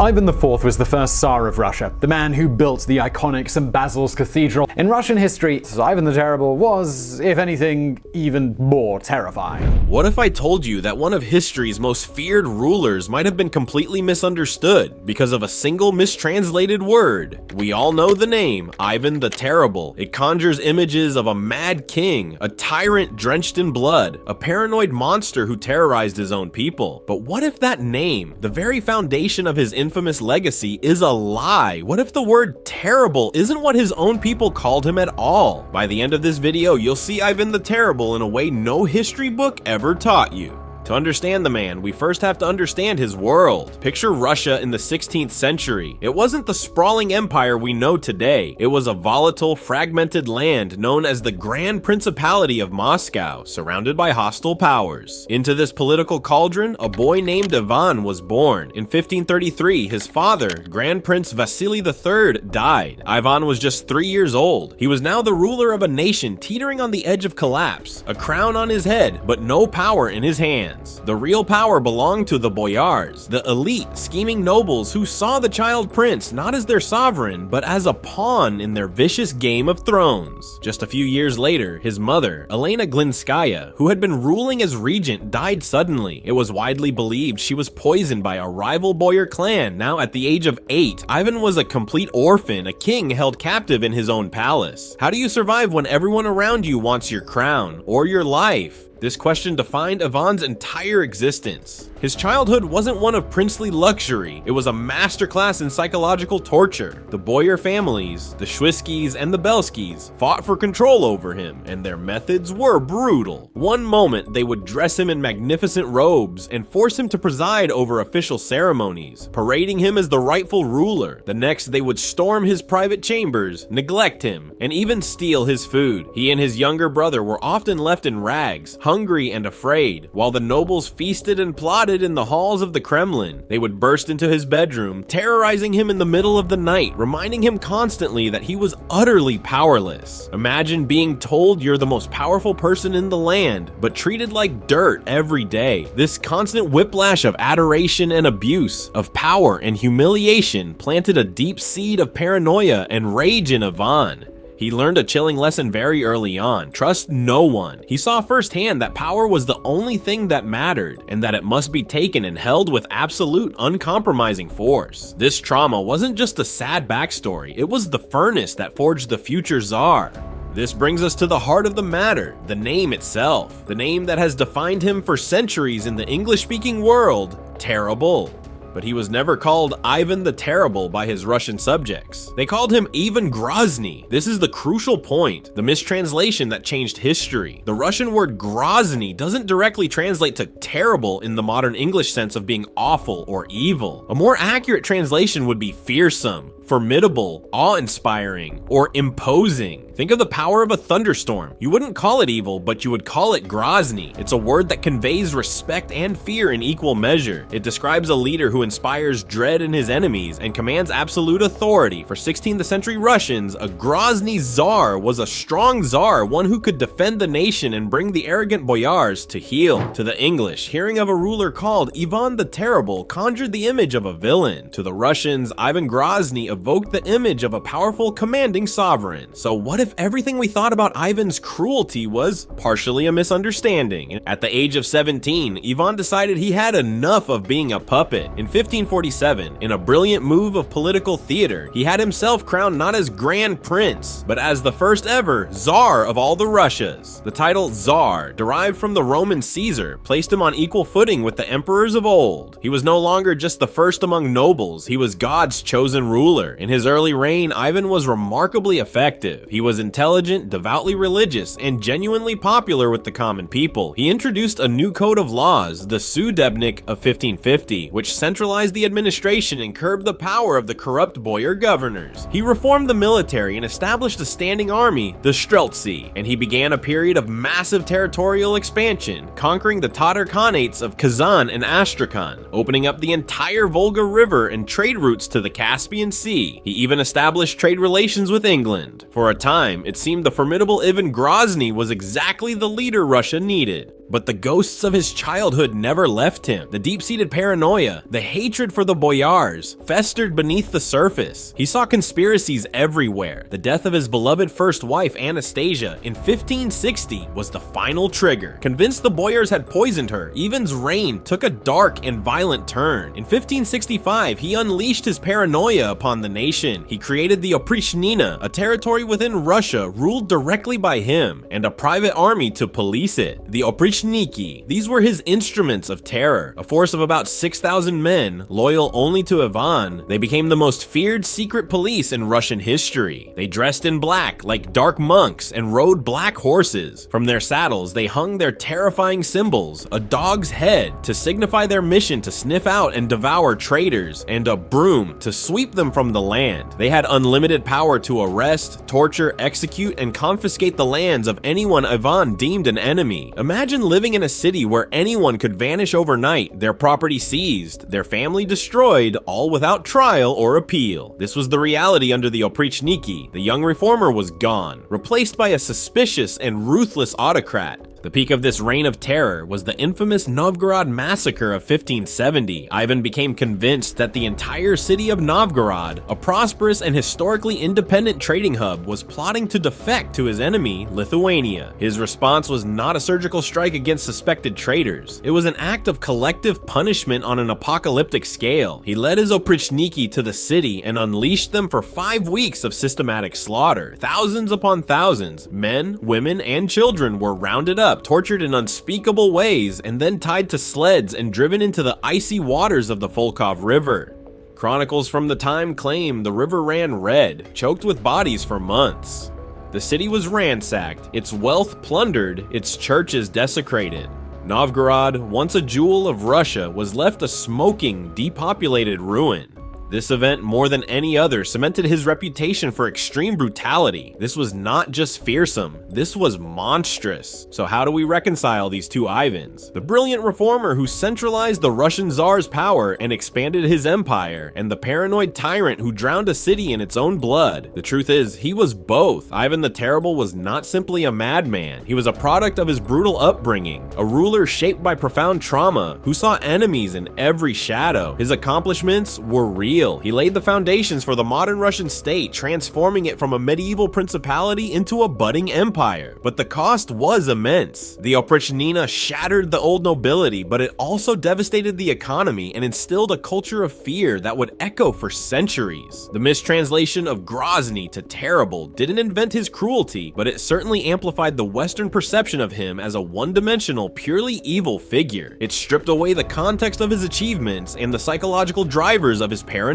Ivan IV was the first Tsar of Russia, the man who built the iconic St. Basil's Cathedral. In Russian history, Ivan the Terrible was, if anything, even more terrifying. What if I told you that one of history's most feared rulers might have been completely misunderstood because of a single mistranslated word? We all know the name, Ivan the Terrible. It conjures images of a mad king, a tyrant drenched in blood, a paranoid monster who terrorized his own people. But what if that name, the very foundation of his infamous legacy, is a lie? What if the word terrible isn't what his own people called him at all? By the end of this video, you'll see Ivan the Terrible in a way no history book ever taught you. To understand the man, we first have to understand his world. Picture Russia in the 16th century. It wasn't the sprawling empire we know today. It was a volatile, fragmented land known as the Grand Principality of Moscow, surrounded by hostile powers. Into this political cauldron, a boy named Ivan was born. In 1533, his father, Grand Prince Vasily III, died. Ivan was just 3 years old. He was now the ruler of a nation teetering on the edge of collapse, a crown on his head, but no power in his hands. The real power belonged to the boyars, the elite, scheming nobles who saw the child prince not as their sovereign, but as a pawn in their vicious game of thrones. Just a few years later, his mother, Elena Glinskaya, who had been ruling as regent, died suddenly. It was widely believed she was poisoned by a rival boyar clan. Now at the age of 8, Ivan was a complete orphan, a king held captive in his own palace. How do you survive when everyone around you wants your crown or your life? This question defined Ivan's entire existence. His childhood wasn't one of princely luxury, it was a masterclass in psychological torture. The boyar families, the Schwiskys and the Belskys, fought for control over him, and their methods were brutal. One moment they would dress him in magnificent robes and force him to preside over official ceremonies, parading him as the rightful ruler. The next they would storm his private chambers, neglect him, and even steal his food. He and his younger brother were often left in rags, hungry and afraid, while the nobles feasted and plotted in the halls of the Kremlin. They would burst into his bedroom, terrorizing him in the middle of the night, reminding him constantly that he was utterly powerless. Imagine being told you're the most powerful person in the land, but treated like dirt every day. This constant whiplash of adoration and abuse, of power and humiliation, planted a deep seed of paranoia and rage in Ivan. He learned a chilling lesson very early on: trust no one. He saw firsthand that power was the only thing that mattered, and that it must be taken and held with absolute, uncompromising force. This trauma wasn't just a sad backstory, it was the furnace that forged the future Tsar. This brings us to the heart of the matter, the name itself. The name that has defined him for centuries in the English-speaking world, Terrible. But he was never called Ivan the Terrible by his Russian subjects. They called him Ivan Grozny. This is the crucial point, the mistranslation that changed history. The Russian word Grozny doesn't directly translate to terrible in the modern English sense of being awful or evil. A more accurate translation would be fearsome, formidable, awe-inspiring, or imposing. Think of the power of a thunderstorm. You wouldn't call it evil, but you would call it Grozny. It's a word that conveys respect and fear in equal measure. It describes a leader who inspires dread in his enemies and commands absolute authority. For 16th century Russians, a Grozny Tsar was a strong Tsar, one who could defend the nation and bring the arrogant boyars to heel. To the English, hearing of a ruler called Ivan the Terrible conjured the image of a villain. To the Russians, Ivan Grozny evoked the image of a powerful, commanding sovereign. So what if everything we thought about Ivan's cruelty was partially a misunderstanding? At the age of 17, Ivan decided he had enough of being a puppet. In 1547, in a brilliant move of political theater, he had himself crowned not as Grand Prince, but as the first ever Tsar of all the Russias. The title Tsar, derived from the Roman Caesar, placed him on equal footing with the emperors of old. He was no longer just the first among nobles, he was God's chosen ruler. In his early reign, Ivan was remarkably effective. He was intelligent, devoutly religious, and genuinely popular with the common people. He introduced a new code of laws, the Sudebnik of 1550, which centralized the administration and curbed the power of the corrupt boyar governors. He reformed the military and established a standing army, the Streltsy, and he began a period of massive territorial expansion, conquering the Tatar Khanates of Kazan and Astrakhan, opening up the entire Volga River and trade routes to the Caspian Sea. He even established trade relations with England. For a time, it seemed the formidable Ivan Grozny was exactly the leader Russia needed. But the ghosts of his childhood never left him. The deep-seated paranoia, the hatred for the boyars, festered beneath the surface. He saw conspiracies everywhere. The death of his beloved first wife, Anastasia, in 1560 was the final trigger. Convinced the boyars had poisoned her, Ivan's reign took a dark and violent turn. In 1565, he unleashed his paranoia upon the nation. He created the Oprichnina, a territory within Russia ruled directly by him, and a private army to police it. The Oprichniki. These were his instruments of terror. A force of about 6,000 men, loyal only to Ivan, they became the most feared secret police in Russian history. They dressed in black like dark monks and rode black horses. From their saddles, they hung their terrifying symbols, a dog's head to signify their mission to sniff out and devour traitors, and a broom to sweep them from the land. They had unlimited power to arrest, torture, execute, and confiscate the lands of anyone Ivan deemed an enemy. Imagine living in a city where anyone could vanish overnight, their property seized, their family destroyed, all without trial or appeal. This was the reality under the Oprichniki. The young reformer was gone, replaced by a suspicious and ruthless autocrat. The peak of this reign of terror was the infamous Novgorod massacre of 1570. Ivan became convinced that the entire city of Novgorod, a prosperous and historically independent trading hub, was plotting to defect to his enemy, Lithuania. His response was not a surgical strike against suspected traitors. It was an act of collective punishment on an apocalyptic scale. He led his Oprichniki to the city and unleashed them for 5 weeks of systematic slaughter. Thousands upon thousands, men, women, and children were rounded up, tortured in unspeakable ways, and then tied to sleds and driven into the icy waters of the Volkhov River. Chronicles from the time claim the river ran red, choked with bodies for months. The city was ransacked, its wealth plundered, its churches desecrated. Novgorod, once a jewel of Russia, was left a smoking, depopulated ruin. This event, more than any other, cemented his reputation for extreme brutality. This was not just fearsome, this was monstrous. So how do we reconcile these two Ivans? The brilliant reformer who centralized the Russian Tsar's power and expanded his empire, and the paranoid tyrant who drowned a city in its own blood. The truth is, he was both. Ivan the Terrible was not simply a madman. He was a product of his brutal upbringing, a ruler shaped by profound trauma, who saw enemies in every shadow. His accomplishments were real. He laid the foundations for the modern Russian state, transforming it from a medieval principality into a budding empire. But the cost was immense. The Oprichnina shattered the old nobility, but it also devastated the economy and instilled a culture of fear that would echo for centuries. The mistranslation of Grozny to terrible didn't invent his cruelty, but it certainly amplified the Western perception of him as a one-dimensional, purely evil figure. It stripped away the context of his achievements and the psychological drivers of his paranoia.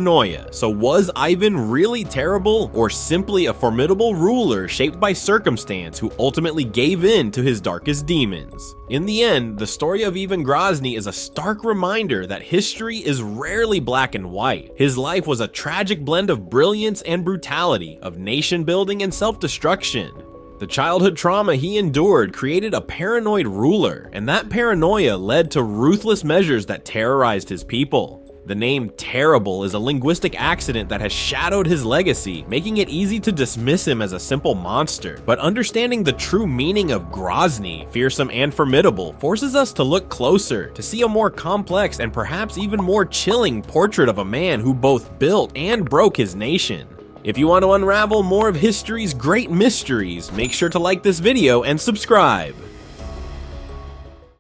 So was Ivan really terrible, or simply a formidable ruler shaped by circumstance who ultimately gave in to his darkest demons? In the end, the story of Ivan Grozny is a stark reminder that history is rarely black and white. His life was a tragic blend of brilliance and brutality, of nation building and self-destruction. The childhood trauma he endured created a paranoid ruler, and that paranoia led to ruthless measures that terrorized his people. The name Terrible is a linguistic accident that has shadowed his legacy, making it easy to dismiss him as a simple monster. But understanding the true meaning of Grozny, fearsome and formidable, forces us to look closer, to see a more complex and perhaps even more chilling portrait of a man who both built and broke his nation. If you want to unravel more of history's great mysteries, make sure to like this video and subscribe.